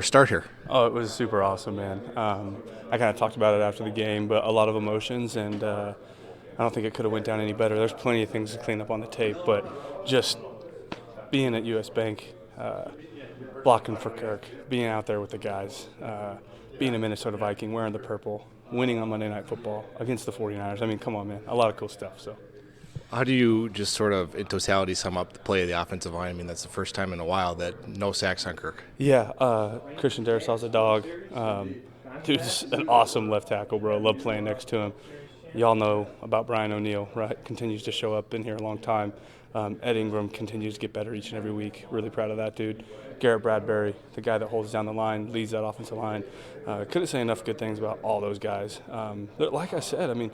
Start here. Oh, it was super awesome, man. I kind of talked about it after the game, but a lot of emotions, and I don't think it could have went down any better. There's plenty of things to clean up on the tape, but just being at US Bank, blocking for Kirk, being out there with the guys, being a Minnesota Viking, wearing the purple, winning on Monday Night Football against the 49ers. I mean, come on, man. A lot of cool stuff. So. How do you just sort of, in totality, sum up the play of the offensive line? I mean, that's the first time in a while that no sacks on Kirk. Yeah, Christian Darrisaw's a dog. Dude's an awesome left tackle, bro. Love playing next to him. Y'all know about Brian O'Neill, right? Continues to show up, been here a long time. Ed Ingram continues to get better each and every week. Really proud of that dude. Garrett Bradbury, the guy that holds down the line, leads that offensive line. Couldn't say enough good things about all those guys. Like I said, I mean,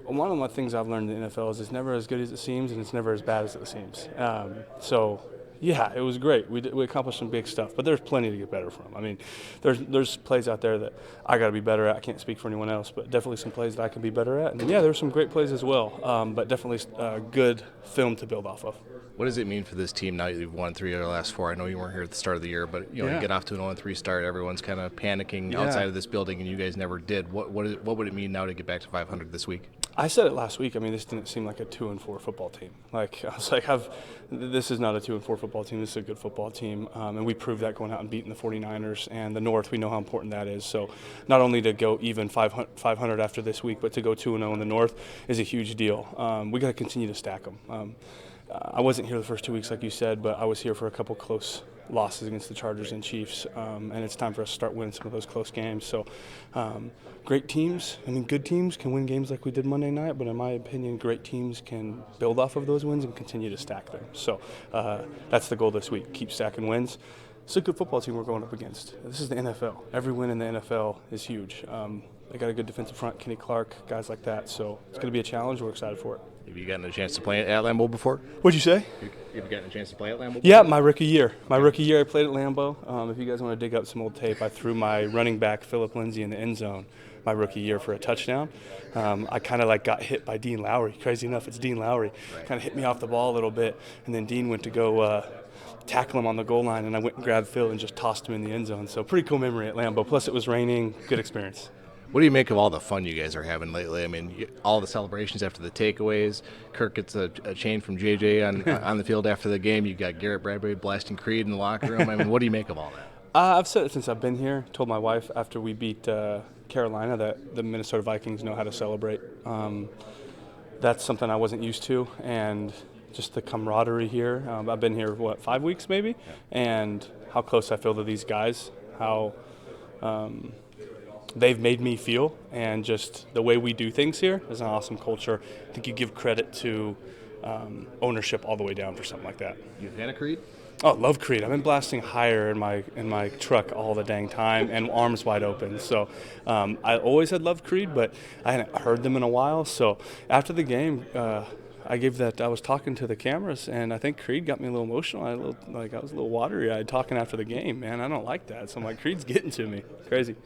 one of the things I've learned in the NFL is it's never as good as it seems, and it's never as bad as it seems. Yeah, it was great. We accomplished some big stuff, but there's plenty to get better from. I mean, there's plays out there that I got to be better at. I can't speak for anyone else, but definitely some plays that I can be better at. And yeah, there were some great plays as well, but definitely good film to build off of. What does it mean for this team now that you've won 3 of the last 4? I know you weren't here at the start of the year, but you Yeah. get off to an 0-3 start. Everyone's kind of panicking Yeah. outside of this building, and you guys never did. What would it mean now to get back to 500 this week? I said it last week. I mean, this didn't seem like a 2-4 football team. Like I was like, this is not a 2-4 football team. This is a good football team, and we proved that going out and beating the 49ers and the North. We know how important that is. So, not only to go even 500 after this week, but to go 2-0 in the North is a huge deal. We got to continue to stack them. I wasn't here the first 2 weeks, like you said, but I was here for a couple close losses against the Chargers and Chiefs, and it's time for us to start winning some of those close games. So, great teams, I mean, good teams can win games like we did Monday night, but in my opinion, great teams can build off of those wins and continue to stack them. So, that's the goal this week, keep stacking wins. It's a good football team we're going up against. This is the NFL. Every win in the NFL is huge. They got a good defensive front, Kenny Clark, guys like that. So, it's going to be a challenge. We're excited for it. Have you gotten a chance to play at Lambeau before? What'd you say? Have you gotten a chance to play at Lambeau? Yeah, my rookie year. My rookie year, I played at Lambeau. If you guys want to dig up some old tape, I threw my running back, Philip Lindsay, in the end zone my rookie year for a touchdown. I kind of got hit by Dean Lowry. Crazy enough, it's Dean Lowry. Kind of hit me off the ball a little bit, and then Dean went to go tackle him on the goal line, and I went and grabbed Phil and just tossed him in the end zone. So pretty cool memory at Lambeau. Plus, it was raining. Good experience. What do you make of all the fun you guys are having lately? I mean, all the celebrations after the takeaways. Kirk gets a chain from JJ on the field after the game. You got Garrett Bradbury blasting Creed in the locker room. I mean, what do you make of all that? I've said it since I've been here. Told my wife after we beat Carolina that the Minnesota Vikings know how to celebrate. That's something I wasn't used to, and just the camaraderie here. I've been here, 5 weeks maybe? Yeah. And how close I feel to these guys, how they've made me feel, and just the way we do things here is an awesome culture. I think you give credit to ownership all the way down for something like that. You a fan of Creed? Oh, love Creed. I've been blasting higher in my truck all the dang time and arms wide open. So I always had loved Creed, but I hadn't heard them in a while. So after the game, I was talking to the cameras, and I think Creed got me a little emotional. I was a little watery-eyed talking after the game. Man, I don't like that. So I'm like, Creed's getting to me. Crazy.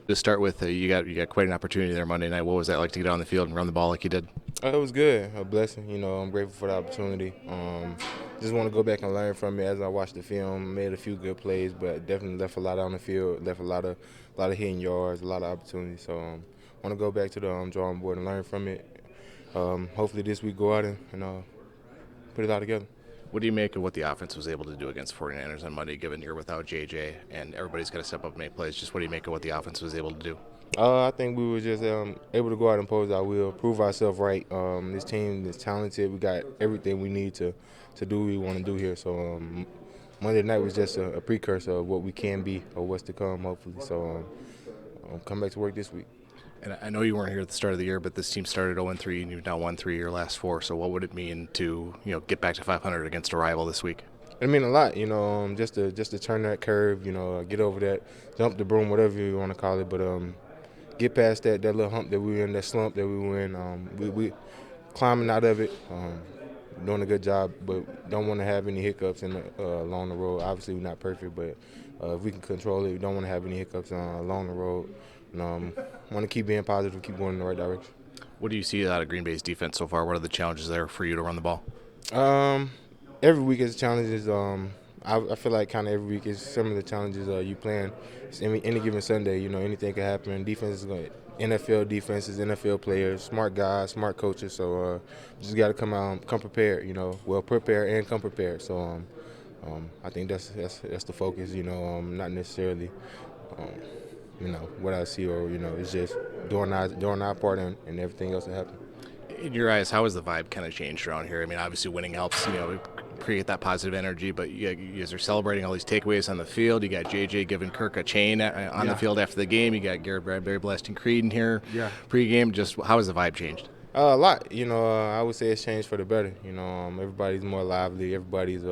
To start with, you got quite an opportunity there Monday night. What was that like to get on the field and run the ball like you did? It was good, a blessing. I'm grateful for the opportunity. Just want to go back and learn from it as I watched the film. Made a few good plays, but definitely left a lot on the field. Left a lot of hitting yards, a lot of opportunities. So want to go back to the drawing board and learn from it. Hopefully this week go out and put it all together. What do you make of what the offense was able to do against 49ers on Monday, given you're without JJ and everybody's got to step up and make plays? Just what do you make of what the offense was able to do? I think we were just able to go out and impose our will, prove ourselves right. This team is talented. We got everything we need to do what we want to do here. So Monday night was just a precursor of what we can be or what's to come, hopefully. So come back to work this week. And I know you weren't here at the start of the year, but this team started 0-3 and you've now won 3 of your last 4. So what would it mean to get back to 500 against a rival this week? It mean a lot, just to turn that curve, get over that, jump the broom, whatever you want to call it, but get past that little hump that we were in, that slump that we were in. We climbing out of it, doing a good job, but don't want to have any hiccups along the road. Obviously, we're not perfect, but if we can control it, we don't want to have any hiccups along the road. Want to keep being positive, keep going in the right direction. What do you see out of Green Bay's defense so far? What are the challenges there for you to run the ball? Every week is challenges. I feel like kind of every week is similar challenges. You playing any given Sunday, you know, anything can happen. Defense is going NFL defenses, NFL players, smart guys, smart coaches. So just got to come prepared, you know, well prepared and come prepared. So I think that's the focus, you know, not necessarily, you know, what I see or, you know, it's just doing our part and everything else that happens. In your eyes, how has the vibe kind of changed around here? I mean, obviously winning helps, you know, create that positive energy, but you guys are celebrating all these takeaways on the field. You got JJ giving Kirk a chain on the field after the game. You got Garrett Bradbury blasting Creed in here pregame. Just how has the vibe changed? A lot, you know. I would say it's changed for the better. You know, everybody's more lively. Everybody's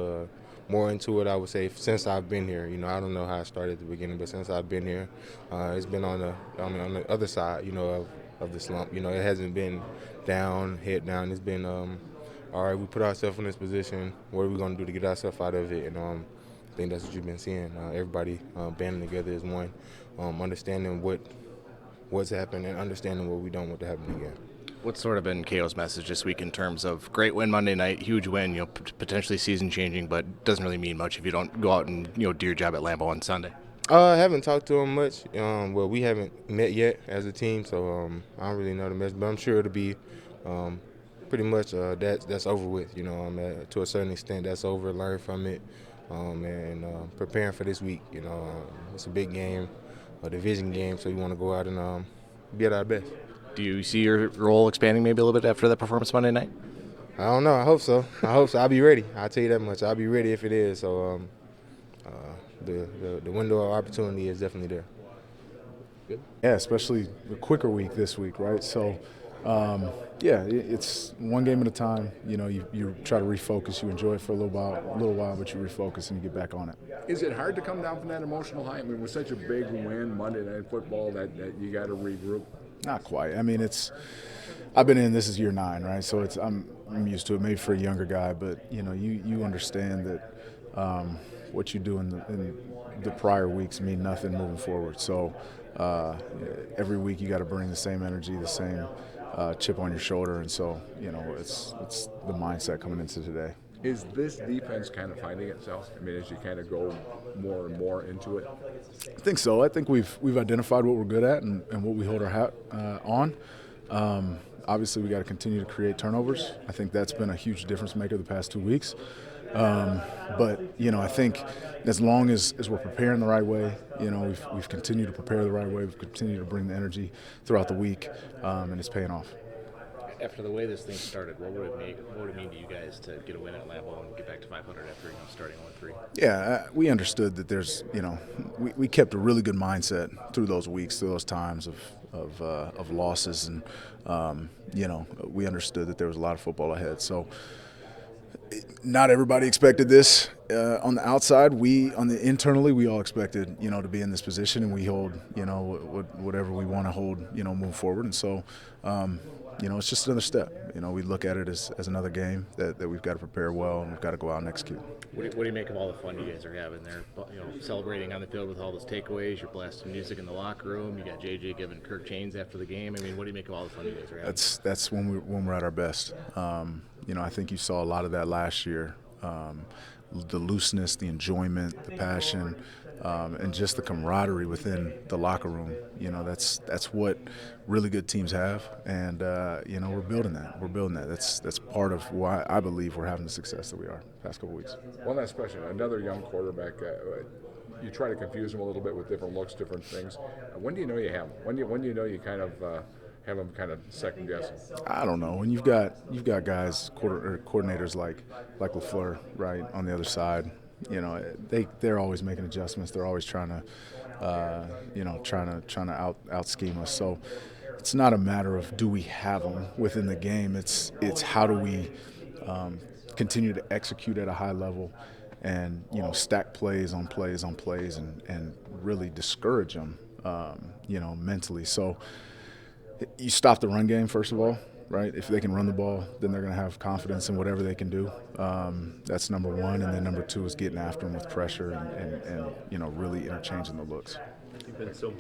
more into it. I would say since I've been here. You know, I don't know how I started at the beginning, but since I've been here, it's been on the other side. You know, of the slump. You know, it hasn't been down, head down. It's been all right. We put ourselves in this position. What are we going to do to get ourselves out of it? And I think that's what you've been seeing. Everybody banding together as one, understanding what's happened and understanding what we don't want to happen again. What's sort of been KO's message this week in terms of great win Monday night, huge win, you know, potentially season changing, but doesn't really mean much if you don't go out and, you know, do your job at Lambeau on Sunday? I haven't talked to him much. Well, we haven't met yet as a team, so I don't really know the message, but I'm sure it'll be pretty much that's over with. You know, to a certain extent, that's over. Learn from it, and preparing for this week. You know, it's a big game, a division game, so you want to go out and be at our best. Do you see your role expanding maybe a little bit after that performance Monday night? I don't know. I hope so. I'll be ready. I'll tell you that much. I'll be ready if it is. So the window of opportunity is definitely there. Good. Yeah, especially the quicker week this week, right? So, it's one game at a time. You know, you try to refocus. You enjoy it for a little while, but you refocus and you get back on it. Is it hard to come down from that emotional high? I mean, it was such a big win Monday Night Football that you got to regroup. Not quite. I mean, I've been in this is year 9, right? So I'm used to it. Maybe for a younger guy, but you know, you understand that what you do in the prior weeks mean nothing moving forward. So every week you got to bring the same energy, the same chip on your shoulder, and so you know it's the mindset coming into today. Is this defense kind of finding itself? I mean, as you kind of go more and more into it? I think so. I think we've identified what we're good at and what we hold our hat on. Obviously, we got to continue to create turnovers. I think that's been a huge difference maker the past 2 weeks. But you know, I think as long as we're preparing the right way, you know, we've continued to prepare the right way. We've continued to bring the energy throughout the week, and it's paying off. After the way this thing started, what would it mean to you guys to get a win at Lambeau and get back to 500 after starting 0-3? Yeah, we understood that there's, you know, we kept a really good mindset through those weeks, through those times of losses, and you know, we understood that there was a lot of football ahead. So not everybody expected this on the outside. Internally, we all expected, you know, to be in this position, and we hold, you know, whatever we want to hold, you know, move forward. And so, you know, it's just another step. You know, we look at it as another game that we've got to prepare well, and we've got to go out and execute. What do you make of all the fun you guys are having there? You know, celebrating on the field with all those takeaways. You're blasting music in the locker room. You got JJ giving Kirk chains after the game. I mean, what do you make of all the fun you guys are having? That's when we're at our best. You know, I think you saw a lot of that last year. The looseness, the enjoyment, the passion, and just the camaraderie within the locker room. You know, that's what really good teams have, and you know, we're building that. That's part of why I believe we're having the success that we are the past couple weeks. One last question. Another young quarterback. You try to confuse him a little bit with different looks, different things. When do you know you have him? When do you know you kind of have them kind of second guessing? I don't know. When you've got guys, coordinators like LaFleur, right, on the other side, you know, they're always making adjustments. They're always trying to, you know, trying to out scheme us. So it's not a matter of do we have them within the game. It's how do we continue to execute at a high level, and you know, stack plays on plays on plays, and really discourage them, you know, mentally. So you stop the run game, first of all, right? If they can run the ball, then they're going to have confidence in whatever they can do. That's number one. And then number two is getting after them with pressure and you know, really interchanging the looks. You've been so